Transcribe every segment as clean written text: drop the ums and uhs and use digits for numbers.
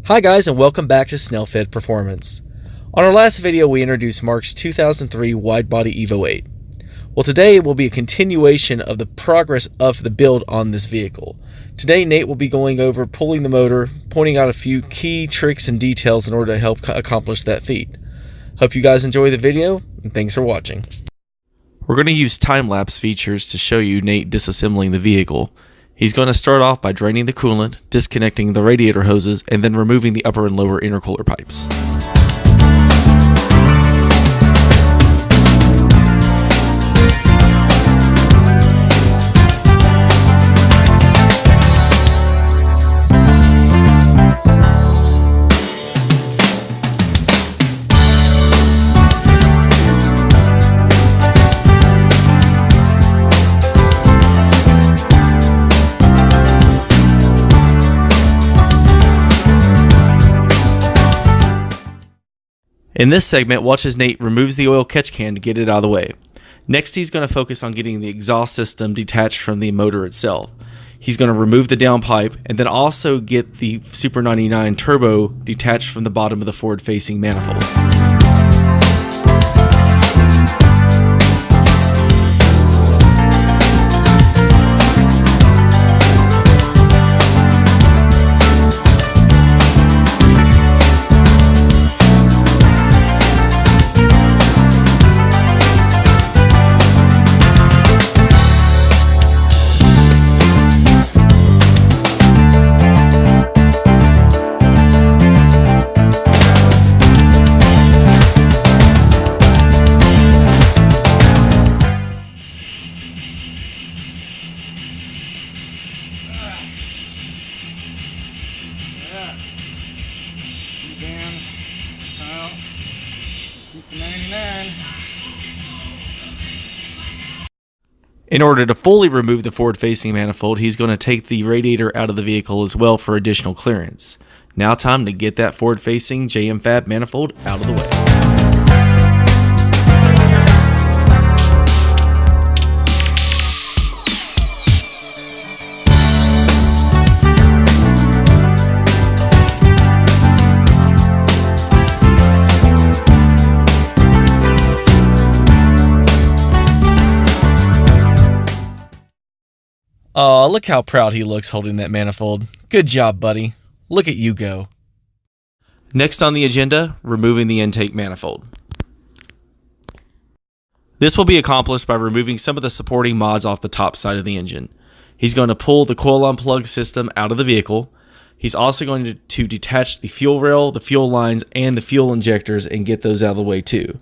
Hi guys, and welcome back to SnellFed Performance. On our last video we introduced Mark's 2003 Widebody Evo 8. Well, today will be a continuation of the progress of the build on this vehicle. Today Nate will be going over pulling the motor, pointing out a few key tricks and details in order to help accomplish that feat. Hope you guys enjoy the video, and thanks for watching. We're going to use time-lapse features to show you Nate disassembling the vehicle. He's going to start off by draining the coolant, disconnecting the radiator hoses, and then removing the upper and lower intercooler pipes. In this segment, watch as Nate removes the oil catch can to get it out of the way. Next, he's going to focus on getting the exhaust system detached from the motor itself. He's going to remove the downpipe and then also get the Super 99 turbo detached from the bottom of the forward-facing manifold. Down, out, Super 99. In order to fully remove the forward-facing manifold, he's going to take the radiator out of the vehicle as well for additional clearance. Now time to get that forward-facing JM Fab manifold out of the way. Aw, look how proud he looks holding that manifold. Good job, buddy. Look at you go. Next on the agenda, removing the intake manifold. This will be accomplished by removing some of the supporting mods off the top side of the engine. He's going to pull the coil unplug system out of the vehicle. He's also going to detach the fuel rail, the fuel lines, and the fuel injectors and get those out of the way too.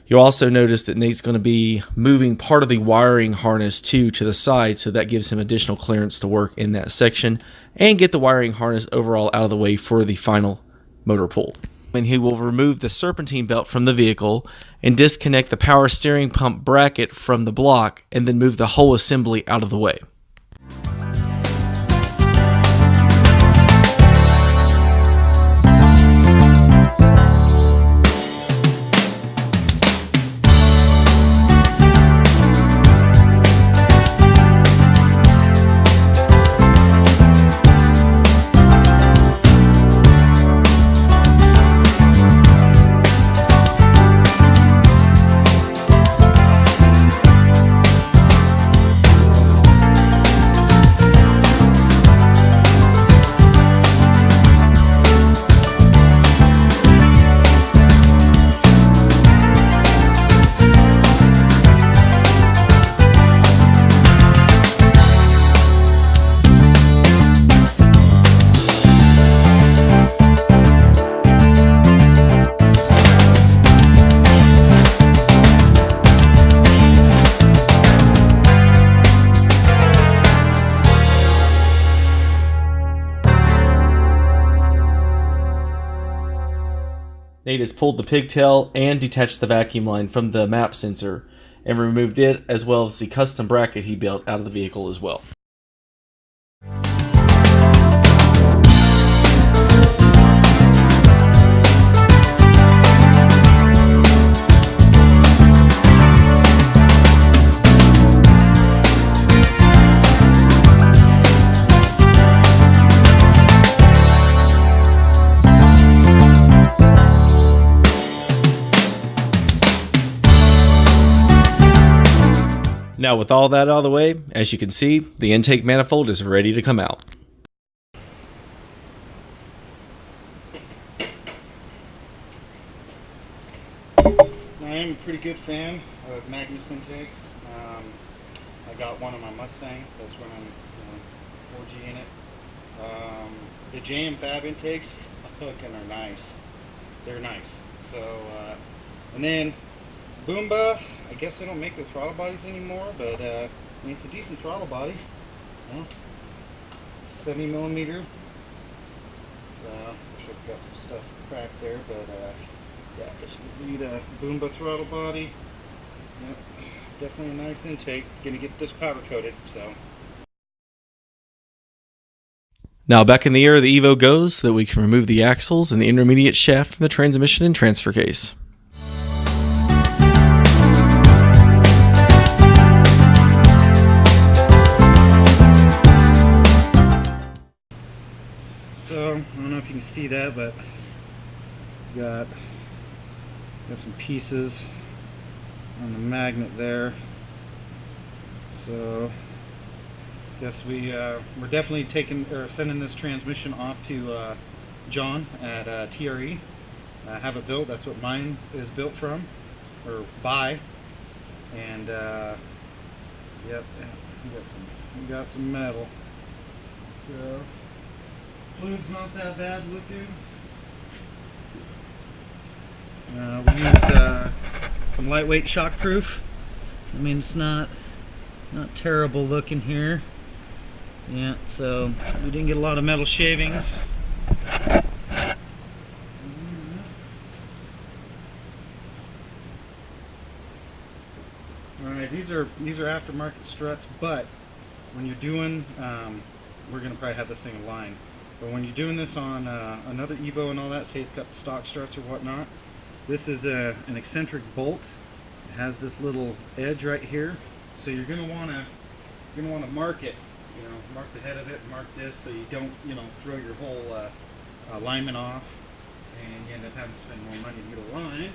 You'll also notice that Nate's going to be moving part of the wiring harness to the side, so that gives him additional clearance to work in that section and get the wiring harness overall out of the way for the final motor pull. And he will remove the serpentine belt from the vehicle and disconnect the power steering pump bracket from the block and then move the whole assembly out of the way. Nate has pulled the pigtail and detached the vacuum line from the map sensor and removed it, as well as the custom bracket he built out of the vehicle as well. Now with all that out of the way, as you can see, the intake manifold is ready to come out. I am a pretty good fan of Magnus intakes. I got one on my Mustang that's running 4G in it. The JM Fab intakes fucking are nice. They're nice. So, and then Boomba, I guess they don't make the throttle bodies anymore, but I mean, it's a decent throttle body. 70mm. So, looks like got some stuff cracked there, but yeah, just need a Boomba throttle body. Yep, definitely a nice intake. Gonna get this powder coated, so. Now back in the air the Evo goes so that we can remove the axles and the intermediate shaft from the transmission and transfer case. So, I don't know if you can see that, but got some pieces on the magnet there. So, guess we're definitely sending this transmission off to John at TRE. Have it built. That's what mine is built from, or by. And yep, we got some metal. So, fluid's not that bad looking. We use some lightweight shockproof. I mean, it's not terrible looking here. Yeah, so we didn't get a lot of metal shavings. All right, these are aftermarket struts, but when you're doing, we're gonna probably have this thing aligned. But when you're doing this on another Evo and all that, say it's got the stock struts or whatnot, this is an eccentric bolt. It has this little edge right here, so you're gonna wanna mark it. You know, mark the head of it, mark this, so you don't, throw your whole alignment off, and you end up having to spend more money to get aligned.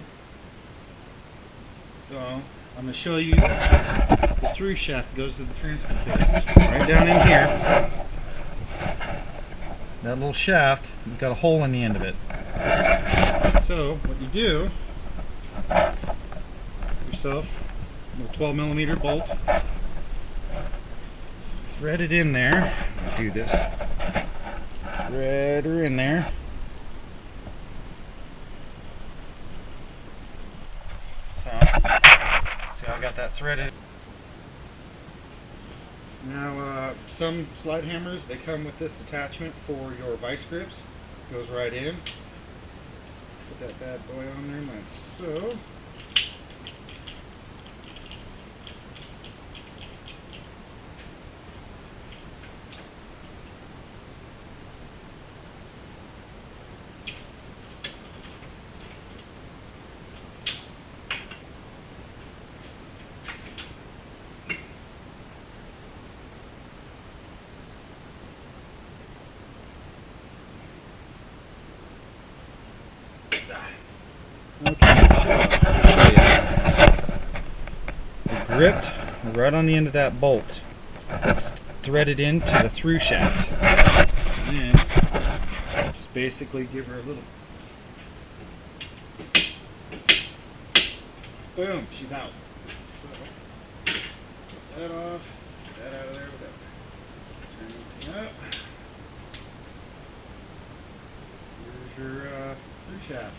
So I'm gonna show you the through shaft goes to the transfer case, right down in here. That little shaft has got a hole in the end of it. So what you do, get yourself a little 12mm bolt, thread it in there. Do this. Thread her in there. So, see how I got that threaded. Now, some slide hammers, they come with this attachment for your vice grips. Goes right in. Put that bad boy on there like so. Okay, so I'll show you. It gripped right on the end of that bolt. That's threaded into the through shaft. And then just basically give her a little. Boom, she's out. So, get that off, get that out of there, whatever. Turn everything up. Here's your through shaft.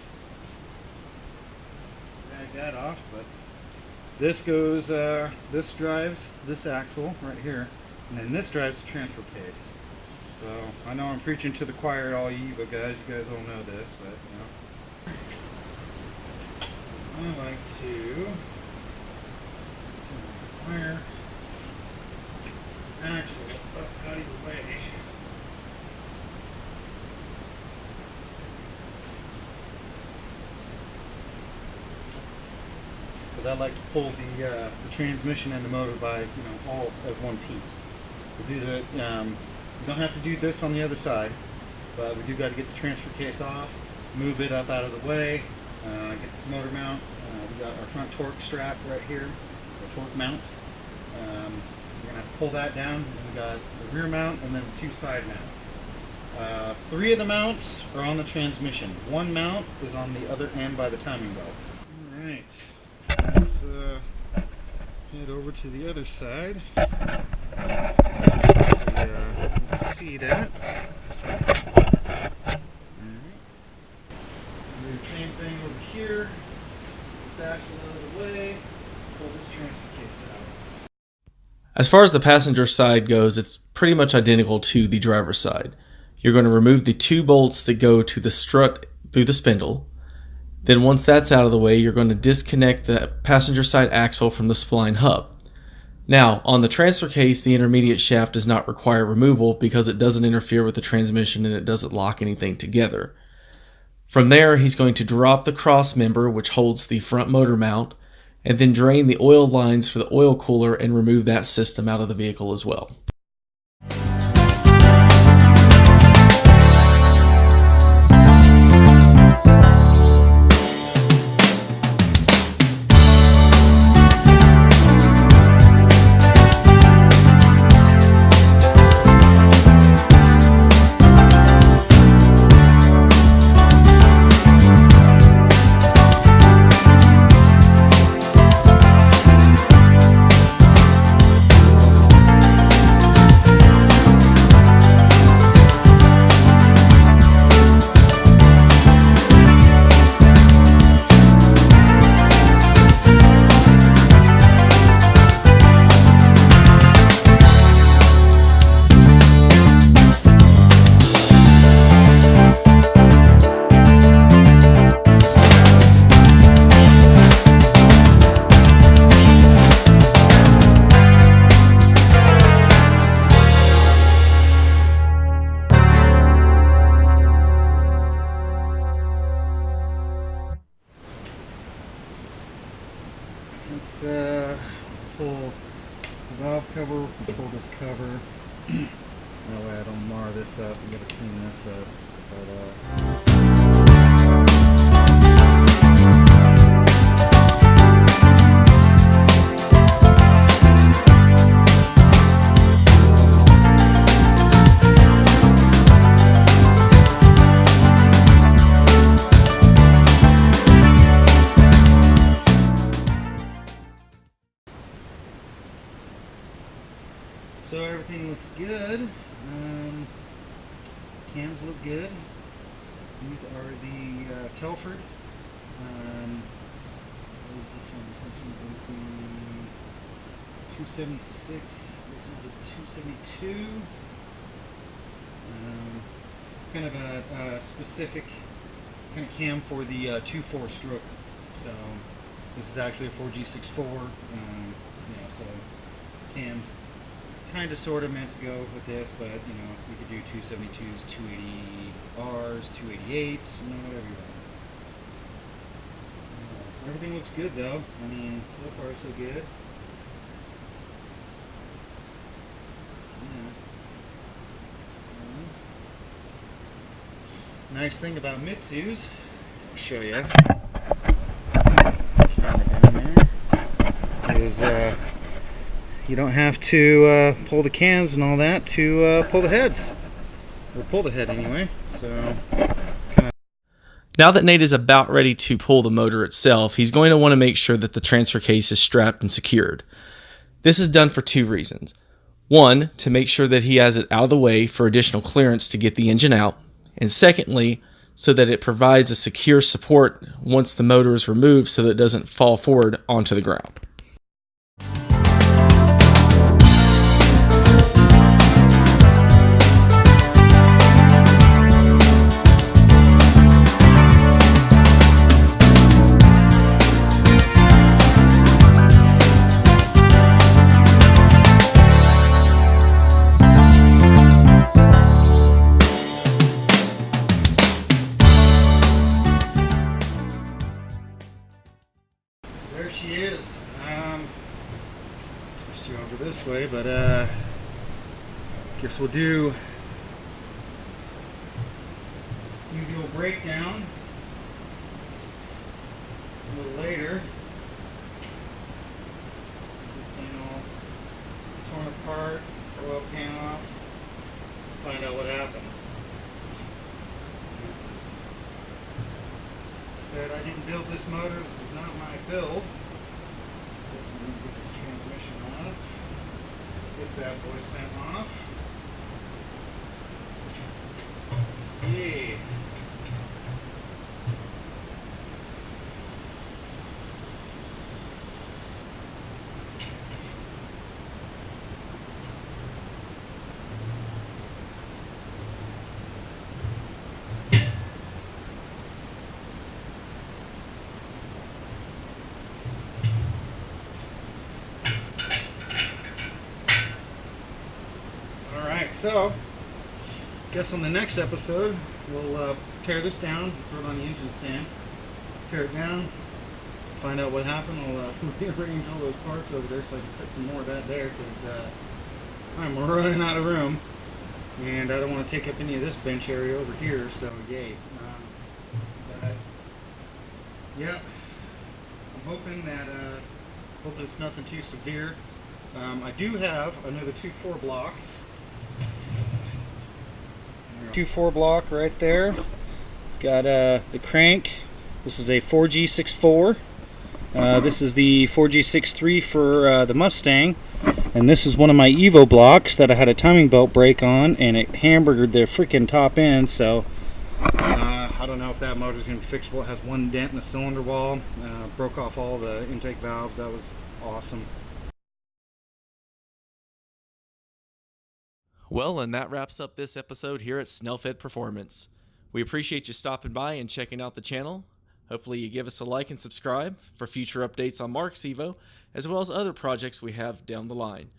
Drag that off, but this goes, this drives this axle right here, and then this drives the transfer case. So I know I'm preaching to the choir, all you Evo guys. You guys all know this, but I like to wire this axle up out of the way. Because I like to pull the transmission and the motor by, all as one piece. We do the, you don't have to do this on the other side, but we do got to get the transfer case off, move it up out of the way, get this motor mount. We got our front torque strap right here, the torque mount, You're going to pull that down, and we got the rear mount and then 2 side mounts. 3 of the mounts are on the transmission. 1 mount is on the other end by the timing belt. Alright, let's head over to the other side. You can see that. Do the same thing over here. This axle out of the way. Pull this transfer case out. As far as the passenger side goes, it's pretty much identical to the driver's side. You're going to remove the 2 bolts that go to the strut through the spindle. Then once that's out of the way, you're going to disconnect the passenger side axle from the spline hub. Now, on the transfer case, the intermediate shaft does not require removal because it doesn't interfere with the transmission and it doesn't lock anything together. From there, he's going to drop the cross member, which holds the front motor mount, and then drain the oil lines for the oil cooler and remove that system out of the vehicle as well. Let's pull the valve cover, we'll pull this cover. That way I don't mar this up, we gotta clean this up. So everything looks good. Cams look good. These are the Kelford. What is this one? This one is the 276. This one's a 272. Kind of a specific kind of cam for the 2.4 stroke. So this is actually a 4G64. So cams kind of sort of meant to go with this, but we could do 272s, 280Rs, 288s, whatever you want. Everything looks good though. I mean, so far so good. Nice thing about Mitsu's, I'll show you. Is you don't have to pull the cams and all that to pull the heads, or pull the head anyway. So now that Nate is about ready to pull the motor itself, he's going to want to make sure that the transfer case is strapped and secured. This is done for 2 reasons. 1, to make sure that he has it out of the way for additional clearance to get the engine out, and secondly, so that it provides a secure support once the motor is removed so that it doesn't fall forward onto the ground. there she is. Pushed you over this way, but guess we'll do usual breakdown a little later. This ain't all this motor. This is not my build. Let me get this transmission off. This bad boy sent off. Let's see. So, guess on the next episode, we'll tear this down, throw it on the engine stand, tear it down, find out what happened. I'll rearrange all those parts over there so I can fit some more of that there, because I'm running out of room, and I don't want to take up any of this bench area over here, so yay. But, yeah, I'm hoping that, hoping it's nothing too severe. I do have another 2.4 block. 2.4 block right there. It's got the crank. This is a 4G64. This is the 4G63 for the Mustang, and this is one of my Evo blocks that I had a timing belt break on, and it hamburgered the freaking top end. So I don't know if that motor is going to be fixable. It has one dent in the cylinder wall. Broke off all the intake valves. That was awesome. Well, and that wraps up this episode here at Snellfed Performance. We appreciate you stopping by and checking out the channel. Hopefully you give us a like and subscribe for future updates on Mark's Evo, as well as other projects we have down the line.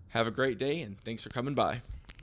Have a great day, and thanks for coming by.